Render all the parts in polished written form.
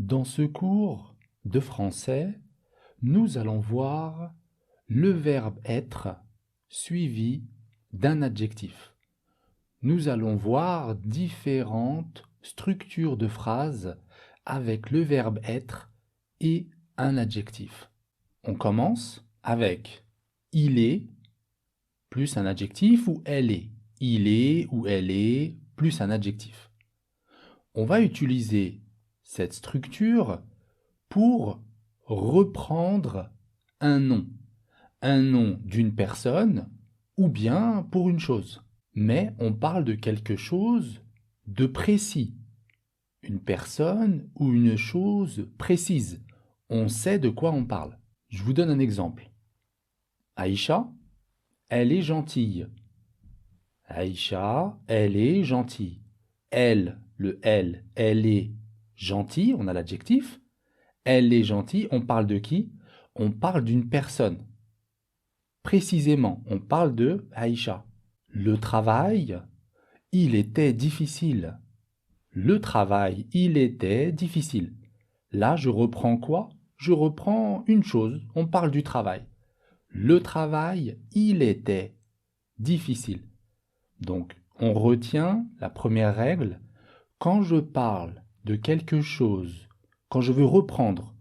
Dans ce cours de français, nous allons voir le verbe être suivi d'un adjectif. Nous allons voir différentes structures de phrases avec le verbe être et un adjectif. On commence avec il est plus un adjectif ou elle est. Il est ou elle est plus un adjectif. On va utiliser cette structure pour reprendre un nom d'une personne ou bien pour une chose. Mais on parle de quelque chose de précis, une personne ou une chose précise. On sait de quoi on parle. Je vous donne un exemple. Aïcha, elle est gentille. Aïcha, elle est gentille. Elle, le elle est gentille, on a l'adjectif. Elle est gentille, on parle de qui? On parle d'une personne. Précisément, on parle de Aïcha. Le travail, il était difficile. Le travail, il était difficile. Là, je reprends quoi? Je reprends une chose, on parle du travail. Le travail, il était difficile. Donc, on retient la première règle. Quand je parle de quelque chose, quand je veux reprendre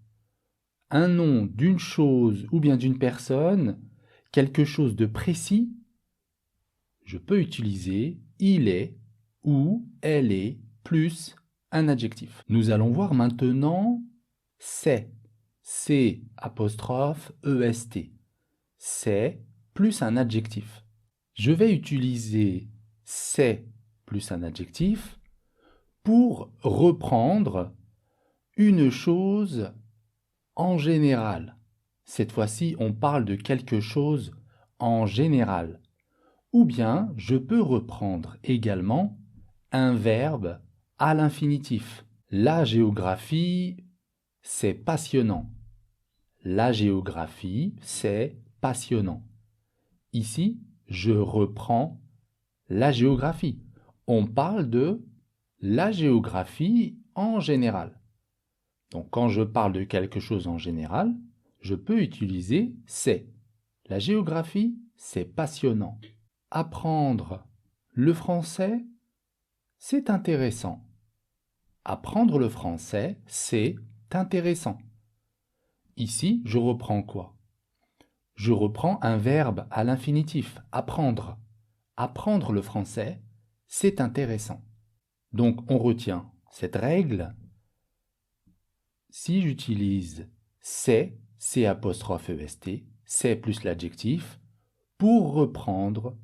un nom d'une chose ou bien d'une personne, quelque chose de précis, je peux utiliser il est ou elle est plus un adjectif. Nous allons voir maintenant c'est. C'est apostrophe est. C'est plus un adjectif. Je vais utiliser c'est plus un adjectif pour reprendre une chose en général. Cette fois-ci, on parle de quelque chose en général. Ou bien, je peux reprendre également un verbe à l'infinitif. La géographie, c'est passionnant. La géographie, c'est passionnant. Ici, je reprends la géographie. On parle de la géographie en général. Donc, quand je parle de quelque chose en général, je peux utiliser c'est. La géographie, c'est passionnant. Apprendre le français, c'est intéressant. Apprendre le français, c'est intéressant. Ici, je reprends quoi? Je reprends un verbe à l'infinitif, apprendre. Apprendre le français, c'est intéressant. Donc, on retient cette règle. Si j'utilise c'est apostrophe est, c'est plus l'adjectif, pour reprendre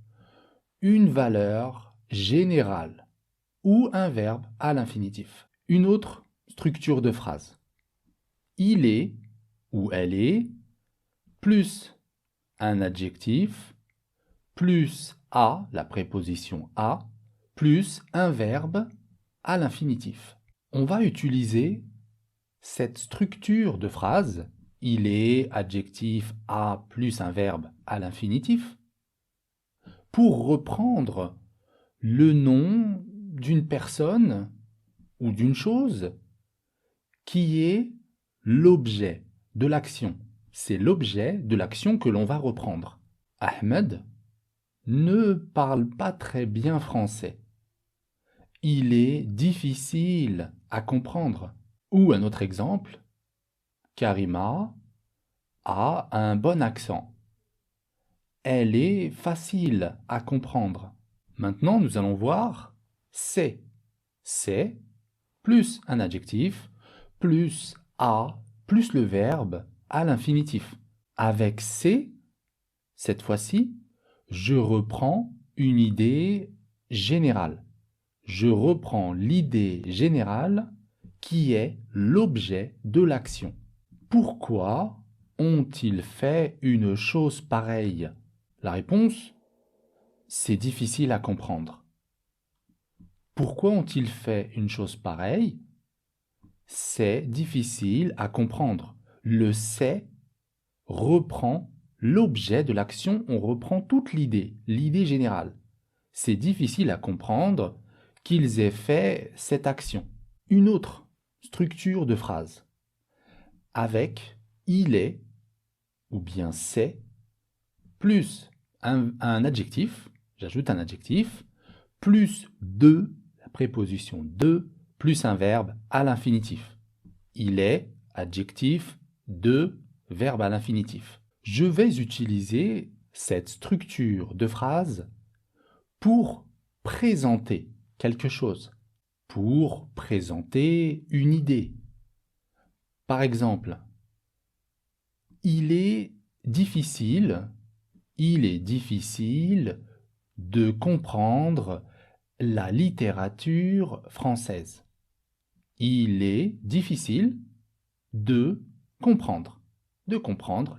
une valeur générale ou un verbe à l'infinitif. Une autre structure de phrase. Il est ou elle est plus un adjectif plus à, la préposition à, plus un verbe à l'infinitif. On va utiliser cette structure de phrase, il est, adjectif à plus un verbe à l'infinitif, pour reprendre le nom d'une personne ou d'une chose qui est l'objet de l'action. C'est l'objet de l'action que l'on va reprendre. Ahmed ne parle pas très bien français. Il est difficile à comprendre. Ou un autre exemple, Karima a un bon accent. Elle est facile à comprendre. Maintenant, nous allons voir c'est. C'est plus un adjectif, plus à, plus le verbe à l'infinitif. Avec c'est, cette fois-ci, je reprends une idée générale. Je reprends l'idée générale qui est l'objet de l'action. Pourquoi ont-ils fait une chose pareille? La réponse, c'est difficile à comprendre. Pourquoi ont-ils fait une chose pareille? C'est difficile à comprendre. Le c'est reprend l'objet de l'action, on reprend toute l'idée générale. C'est difficile à comprendre qu'ils aient fait cette action. Une autre structure de phrase avec il est ou bien c'est plus un adjectif, j'ajoute un adjectif, plus de, la préposition de, plus un verbe à l'infinitif. Il est, adjectif, de, verbe à l'infinitif. Je vais utiliser cette structure de phrase pour présenter quelque chose, pour présenter une idée. Par exemple, il est difficile de comprendre la littérature française. Il est difficile de comprendre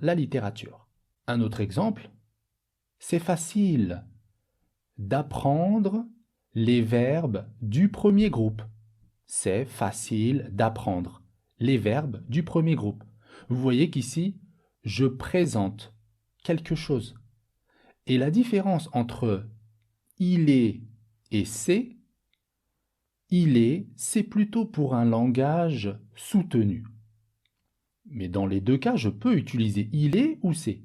la littérature. Un autre exemple, c'est facile d'apprendre les verbes du premier groupe. C'est facile d'apprendre les verbes du premier groupe. Vous voyez qu'ici, je présente quelque chose. Et la différence entre il est et c'est, c'est plutôt pour un langage soutenu. Mais dans les deux cas, je peux utiliser il est ou c'est.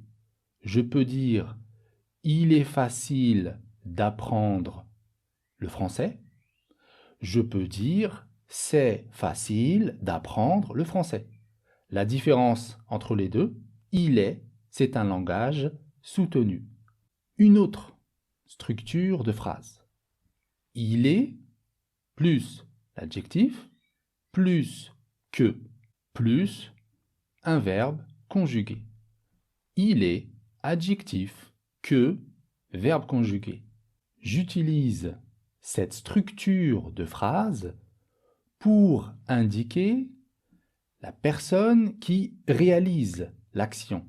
Je peux dire il est facile d'apprendre le français. Je peux dire c'est facile d'apprendre le français. La différence entre les deux, il est, c'est un langage soutenu. Une autre structure de phrase. Il est plus l'adjectif plus que plus un verbe conjugué. Il est adjectif que verbe conjugué. J'utilise cette structure de phrase pour indiquer la personne qui réalise l'action.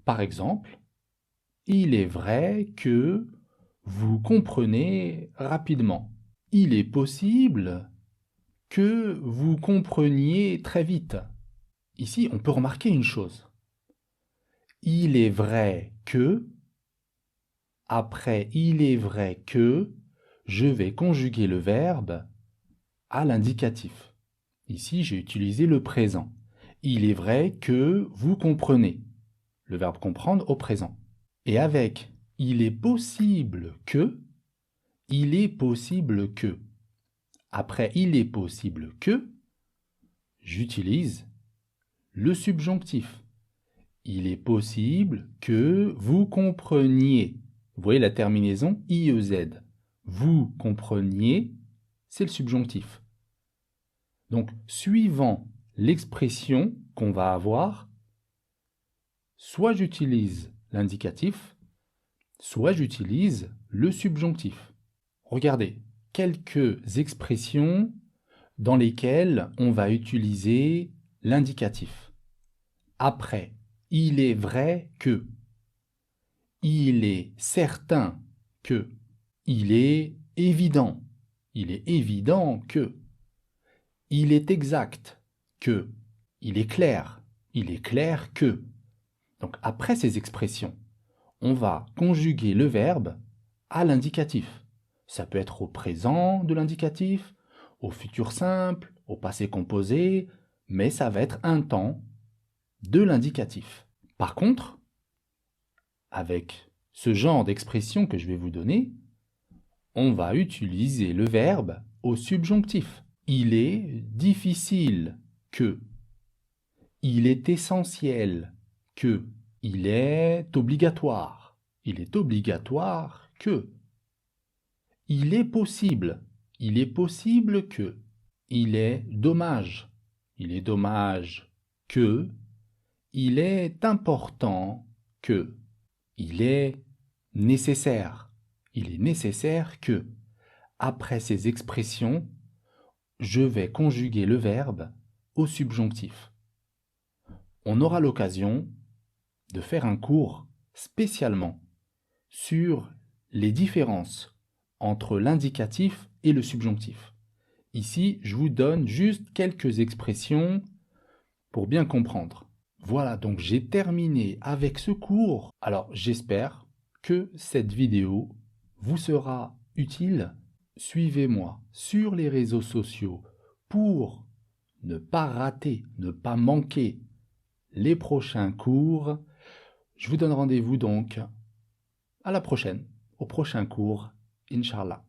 Par exemple, il est vrai que vous comprenez rapidement. Il est possible que vous compreniez très vite. Ici, on peut remarquer une chose. Il est vrai que, après il est vrai que, je vais conjuguer le verbe à l'indicatif. Ici, j'ai utilisé le présent. Il est vrai que vous comprenez. Le verbe comprendre au présent. Et avec il est possible que, après il est possible que, j'utilise le subjonctif. Il est possible que vous compreniez. Vous voyez la terminaison IEZ. Vous compreniez, c'est le subjonctif. Donc, suivant l'expression qu'on va avoir, soit j'utilise l'indicatif, soit j'utilise le subjonctif. Regardez, quelques expressions dans lesquelles on va utiliser l'indicatif. Après, il est vrai que, il est certain que, il est évident que, il est exact que, il est clair que. Donc après ces expressions, on va conjuguer le verbe à l'indicatif. Ça peut être au présent de l'indicatif, au futur simple, au passé composé, mais ça va être un temps de l'indicatif. Par contre, avec ce genre d'expression que je vais vous donner, on va utiliser le verbe au subjonctif. Il est difficile que. Il est essentiel que. Il est obligatoire. Il est obligatoire que. Il est possible que. Il est dommage que. Il est important que. Il est nécessaire que. Après ces expressions, je vais conjuguer le verbe au subjonctif. On aura l'occasion de faire un cours spécialement sur les différences entre l'indicatif et le subjonctif. Ici, je vous donne juste quelques expressions pour bien comprendre. Voilà, donc j'ai terminé avec ce cours. Alors, j'espère que cette vidéo vous sera utile. Suivez-moi sur les réseaux sociaux pour ne pas rater, ne pas manquer les prochains cours. Je vous donne rendez-vous donc à la prochaine, au prochain cours, Inch'Allah.